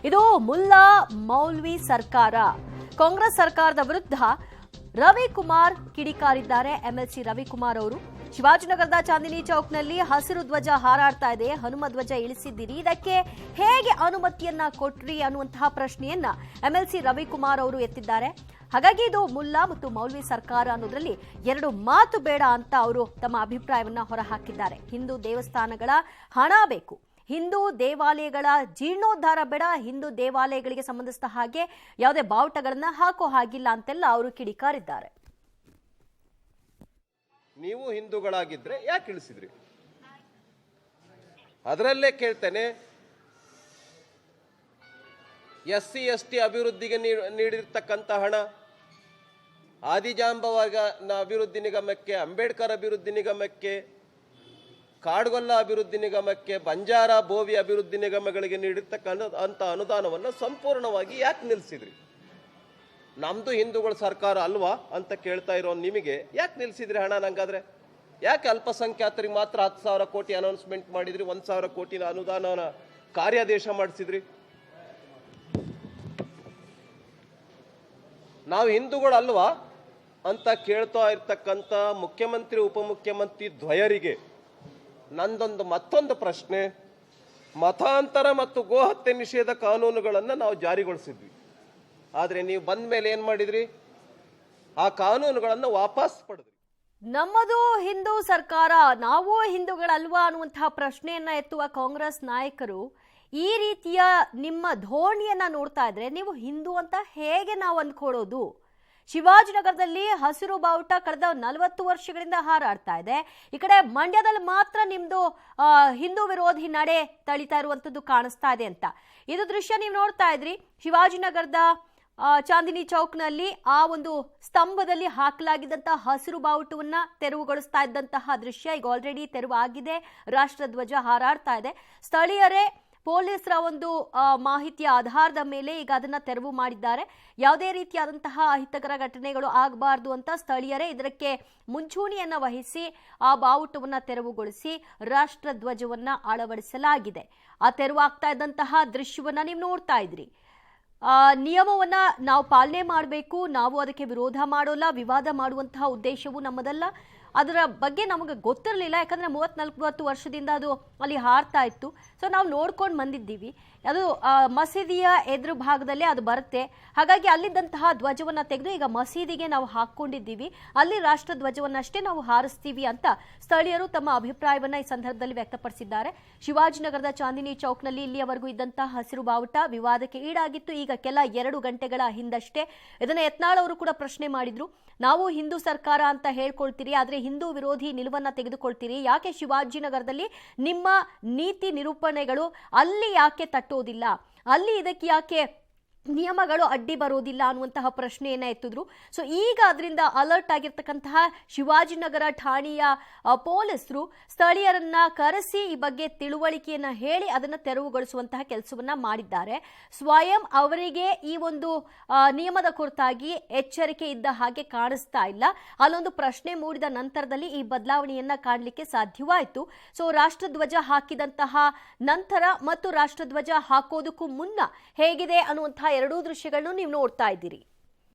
ಇದು ಮುಲ್ಲಾ ಮೌಲ್ವಿ ಸರ್ಕಾರ. ಕಾಂಗ್ರೆಸ್ ಸರ್ಕಾರದ ವಿರುದ್ಧ ರವಿಕುಮಾರ್ ಕಿಡಿಕಾರಿದ್ದಾರೆ. ಎಂಎಲ್ಸಿ ರವಿಕುಮಾರ್ ಅವರು ಶಿವಾಜಿನಗರದ ಚಾಂದಿನಿ ಚೌಕ್ನಲ್ಲಿ ಹಸಿರು ಧ್ವಜ ಹಾರಾಡ್ತಾ ಇದೆ, ಹನುಮ ಧ್ವಜ ಇಳಿಸಿದ್ದೀರಿ, ಇದಕ್ಕೆ ಹೇಗೆ ಅನುಮತಿಯನ್ನ ಕೊಟ್ರಿ ಅನ್ನುವಂತಹ ಪ್ರಶ್ನೆಯನ್ನ ಎಂಎಲ್ಸಿ ರವಿಕುಮಾರ್ ಅವರು ಎತ್ತಿದ್ದಾರೆ. ಹಾಗಾಗಿ ಇದು ಮುಲ್ಲಾ ಮತ್ತು ಮೌಲ್ವಿ ಸರ್ಕಾರ ಅನ್ನೋದ್ರಲ್ಲಿ ಎರಡು ಮಾತು ಬೇಡ ಅಂತ ಅವರು ತಮ್ಮ ಅಭಿಪ್ರಾಯವನ್ನ ಹೊರಹಾಕಿದ್ದಾರೆ. ಹಿಂದೂ ದೇವಸ್ಥಾನಗಳ ಹಣ ಬೇಕು, ಹಿಂದೂ ದೇವಾಲಯಗಳ ಜೀರ್ಣೋದ್ಧಾರ ಬೇಡ, ಹಿಂದೂ ದೇವಾಲಯಗಳಿಗೆ ಸಂಬಂಧಿಸಿದ ಹಾಗೆ ಯಾವುದೇ ಬಾವುಟಗಳನ್ನ ಹಾಕೋ ಹಾಗಿಲ್ಲ ಅಂತೆಲ್ಲ ಅವರು ಕಿಡಿಕಾರಿದ್ದಾರೆ. ನೀವು ಹಿಂದೂಗಳಾಗಿದ್ರೆ ಯಾಕೆ ಇಳಿಸಿದ್ರಿ? ಅದರಲ್ಲೇ ಕೇಳ್ತೇನೆ, SC ST ಅಭಿವೃದ್ಧಿಗೆ ನೀಡಿರ್ತಕ್ಕಂಥ ಹಣ, ಆದಿಜಾಂಬವಾಗ ಅಭಿವೃದ್ಧಿ ನಿಗಮಕ್ಕೆ, ಅಂಬೇಡ್ಕರ್ ಅಭಿವೃದ್ಧಿ ನಿಗಮಕ್ಕೆ, ಕಾಡ್ಗೊಲ್ಲ ಅಭಿವೃದ್ಧಿ ನಿಗಮಕ್ಕೆ, ಬಂಜಾರ ಬೋವಿ ಅಭಿವೃದ್ಧಿ ನಿಗಮಗಳಿಗೆ ನೀಡಿರ್ತಕ್ಕಂಥ ಅನುದಾನವನ್ನು ಸಂಪೂರ್ಣವಾಗಿ ಯಾಕೆ ನಿಲ್ಲಿಸಿದ್ರಿ? ನಮ್ದು ಹಿಂದೂಗಳ ಸರ್ಕಾರ ಅಲ್ವಾ ಅಂತ ಕೇಳ್ತಾ ಇರೋ ನಿಮಗೆ ಯಾಕೆ ನಿಲ್ಲಿಸಿದ್ರಿ ಹಣ? ನಂಗಾದ್ರೆ ಯಾಕೆ ಅಲ್ಪಸಂಖ್ಯಾತರಿಗೆ ಮಾತ್ರ 10,000 ಕೋಟಿ ಅನೌನ್ಸ್ಮೆಂಟ್ ಮಾಡಿದ್ರಿ, 1,000 ಕೋಟಿ ಅನುದಾನ ಕಾರ್ಯಾದೇಶ ಮಾಡಿಸಿದ್ರಿ? ನಾವು ಹಿಂದೂಗಳಲ್ವಾ ಅಂತ ಕೇಳ್ತಾ ಇರ್ತಕ್ಕಂಥ ಮುಖ್ಯಮಂತ್ರಿ ಉಪಮುಖ್ಯಮಂತ್ರಿ ದ್ವಯರಿಗೆ ನಂದೊಂದು ಮತ್ತೊಂದು ಪ್ರಶ್ನೆ. ಮತಾಂತರ ಮತ್ತು ಗೋಹತ್ಯೆ ನಿಷೇಧ ಕಾನೂನುಗಳನ್ನು ನಾವು ಜಾರಿಗೊಳಿಸಿದ್ವಿ, ಆದರೆ ನೀವು ಬಂದ ಮೇಲೆ ಏನ್ ಮಾಡಿದ್ರಿ? ಆ ಕಾನೂನುಗಳನ್ನು ವಾಪಸ್ ಪಡೆದ್ರಿ. ನಮ್ಮದು ಹಿಂದೂ ಸರ್ಕಾರ, ನಾವು ಹಿಂದೂಗಳಲ್ವಾ ಅನ್ನುವಂತಹ ಪ್ರಶ್ನೆಯನ್ನ ಎತ್ತುವ ಕಾಂಗ್ರೆಸ್ ನಾಯಕರು ಈ ರೀತಿಯ ನಿಮ್ಮ ಧೋರಣೆಯನ್ನ ನೋಡ್ತಾ ಇದ್ರೆ ನೀವು ಹಿಂದೂ ಅಂತ ಹೇಗೆ ನಾವು ಅಂದ್ಕೊಳ್ಳೋದು? ಶಿವಾಜಿನಗರದಲ್ಲಿ ಹಸಿರು ಬಾವುಟ ಕಳೆದ 40 ವರ್ಷಗಳಿಂದ ಹಾರಾಡ್ತಾ ಇದೆ. ಈ ಕಡೆ ಮಂಡ್ಯದಲ್ಲಿ ಮಾತ್ರ ನಿಮ್ದು ಹಿಂದೂ ವಿರೋಧಿ ನಡೆ ತಳಿತಾ ಇರುವಂತದ್ದು ಕಾಣಿಸ್ತಾ ಇದೆ ಅಂತ. ಇದು ದೃಶ್ಯ ನೀವು ನೋಡ್ತಾ ಇದ್ರಿ. ಶಿವಾಜಿನಗರದ ಚಾಂದಿನಿ ಚೌಕ್ನಲ್ಲಿ ಆ ಒಂದು ಸ್ತಂಭದಲ್ಲಿ ಹಾಕಲಾಗಿದ್ದಂತಹ ಹಸಿರು ಬಾವುಟವನ್ನ ತೆರವುಗೊಳಿಸ್ತಾ ಇದ್ದಂತಹ ದೃಶ್ಯ ಈಗ ಆಲ್ರೆಡಿ ತೆರವು ಆಗಿದೆ. ರಾಷ್ಟ್ರಧ್ವಜ ಹಾರಾಡ್ತಾ ಇದೆ. ಸ್ಥಳೀಯರೇ ಪೊಲೀಸರ ಒಂದು ಮಾಹಿತಿಯ ಆಧಾರದ ಮೇಲೆ ಈಗ ಅದನ್ನ ತೆರವು ಮಾಡಿದ್ದಾರೆ. ಯಾವುದೇ ರೀತಿಯಾದಂತಹ ಅಹಿತಕರ ಘಟನೆಗಳು ಆಗಬಾರದು ಅಂತ ಸ್ಥಳೀಯರೇ ಇದಕ್ಕೆ ಮುಂಚೂಣಿಯನ್ನ ವಹಿಸಿ ಆ ಬಾವುಟವನ್ನ ತೆರವುಗೊಳಿಸಿ ರಾಷ್ಟ್ರಧ್ವಜವನ್ನ ಅಳವಡಿಸಲಾಗಿದೆ. ಆ ತೆರವಾಗ್ತಾ ಇದ್ದಂತಹ ದೃಶ್ಯವನ್ನ ನೀವು ನೋಡ್ತಾ ಇದ್ರಿ. ನಿಯಮವನ್ನ ನಾವು ಪಾಲನೆ ಮಾಡಬೇಕು, ನಾವು ಅದಕ್ಕೆ ವಿರೋಧ ಮಾಡೋಲ್ಲ, ವಿವಾದ ಮಾಡುವಂತಹ ಉದ್ದೇಶವು ನಮ್ಮದಲ್ಲ. ಅದರ ಬಗ್ಗೆ ನಮಗೆ ಗೊತ್ತಿರಲಿಲ್ಲ, ಯಾಕಂದ್ರೆ 30-40 ವರ್ಷದಿಂದ ಅದು ಅಲ್ಲಿ ಹಾರ್ತಾ ಇತ್ತು. ಸೊ ನಾವು ನೋಡ್ಕೊಂಡು ಬಂದಿದ್ದೀವಿ. ಅದು ಮಸೀದಿಯ ಎದುರು ಭಾಗದಲ್ಲೇ ಅದು ಬರುತ್ತೆ. ಹಾಗಾಗಿ ಅಲ್ಲಿದ್ದಂತಹ ಧ್ವಜವನ್ನ ತೆಗೆದು ಈಗ ಮಸೀದಿಗೆ ನಾವು ಹಾಕೊಂಡಿದ್ದೀವಿ, ಅಲ್ಲಿ ರಾಷ್ಟ್ರ ಧ್ವಜವನ್ನಷ್ಟೇ ನಾವು ಹಾರಿಸ್ತೀವಿ ಅಂತ ಸ್ಥಳೀಯರು ತಮ್ಮ ಅಭಿಪ್ರಾಯವನ್ನ ಈ ಸಂದರ್ಭದಲ್ಲಿ ವ್ಯಕ್ತಪಡಿಸಿದ್ದಾರೆ. ಶಿವಾಜಿನಗರದ ಚಾಂದಿನಿ ಚೌಕ್ನಲ್ಲಿ ಇಲ್ಲಿಯವರೆಗೂ ಇದ್ದಂತಹ ಹಸಿರು ಬಾವುಟ ವಿವಾದಕ್ಕೆ ಈಡಾಗಿತ್ತು. ಈಗ ಕೆಲ 2 ಗಂಟೆಗಳ ಹಿಂದಷ್ಟೇ ಇದನ್ನ ಯತ್ನಾಳ್ ಅವರು ಕೂಡ ಪ್ರಶ್ನೆ ಮಾಡಿದ್ರು. ನಾವು ಹಿಂದೂ ಸರ್ಕಾರ ಅಂತ ಹೇಳ್ಕೊಳ್ತೀರಿ, ಆದ್ರೆ ಹಿಂದೂ ವಿರೋಧಿ ನಿಲುವನ್ನ ತೆಗೆದುಕೊಳ್ತೀರಿ, ಯಾಕೆ ಶಿವಾಜಿನಗರದಲ್ಲಿ ನಿಮ್ಮ ನೀತಿ ನಿರೂಪಣೆಗಳು ಅಲ್ಲಿ ಯಾಕೆ ತಟ್ಟೋದಿಲ್ಲ, ಅಲ್ಲಿ ಇದಕ್ಕೆ ಯಾಕೆ ನಿಯಮಗಳು ಅಡ್ಡಿ ಬರೋದಿಲ್ಲ ಅನ್ನುವಂತಹ ಪ್ರಶ್ನೆಯನ್ನ ಎತ್ತಿದ್ರು. ಸೊ ಈಗ ಅದರಿಂದ ಅಲರ್ಟ್ ಆಗಿರ್ತಕ್ಕಂತಹ ಶಿವಾಜಿನಗರ ಠಾಣೆಯ ಪೊಲೀಸರು ಸ್ಥಳೀಯರನ್ನ ಕರೆಸಿ ಈ ಬಗ್ಗೆ ತಿಳುವಳಿಕೆಯನ್ನ ಹೇಳಿ ಅದನ್ನ ತೆರವುಗೊಳಿಸುವಂತಹ ಕೆಲಸವನ್ನ ಮಾಡಿದ್ದಾರೆ. ಸ್ವಯಂ ಅವರಿಗೆ ಈ ಒಂದು ನಿಯಮದ ಕುರಿತಾಗಿ ಎಚ್ಚರಿಕೆ ಇದ್ದ ಹಾಗೆ ಕಾಣಿಸ್ತಾ ಇಲ್ಲ. ಅಲ್ಲೊಂದು ಪ್ರಶ್ನೆ ಮೂಡಿದ ನಂತರದಲ್ಲಿ ಈ ಬದಲಾವಣೆಯನ್ನ ಕಾಣಲಿಕ್ಕೆ ಸಾಧ್ಯವಾಯಿತು. ಸೊ ರಾಷ್ಟ್ರಧ್ವಜ ಹಾಕಿದಂತಹ ನಂತರ ಮತ್ತು ರಾಷ್ಟ್ರಧ್ವಜ ಹಾಕೋದಕ್ಕೂ ಮುನ್ನ ಹೇಗಿದೆ ಅನ್ನುವಂತಹ 2 ದೃಶ್ಯಗಳನ್ನು ನೀವು ನೋಡ್ತಾ ಇದ್ದೀರಿ.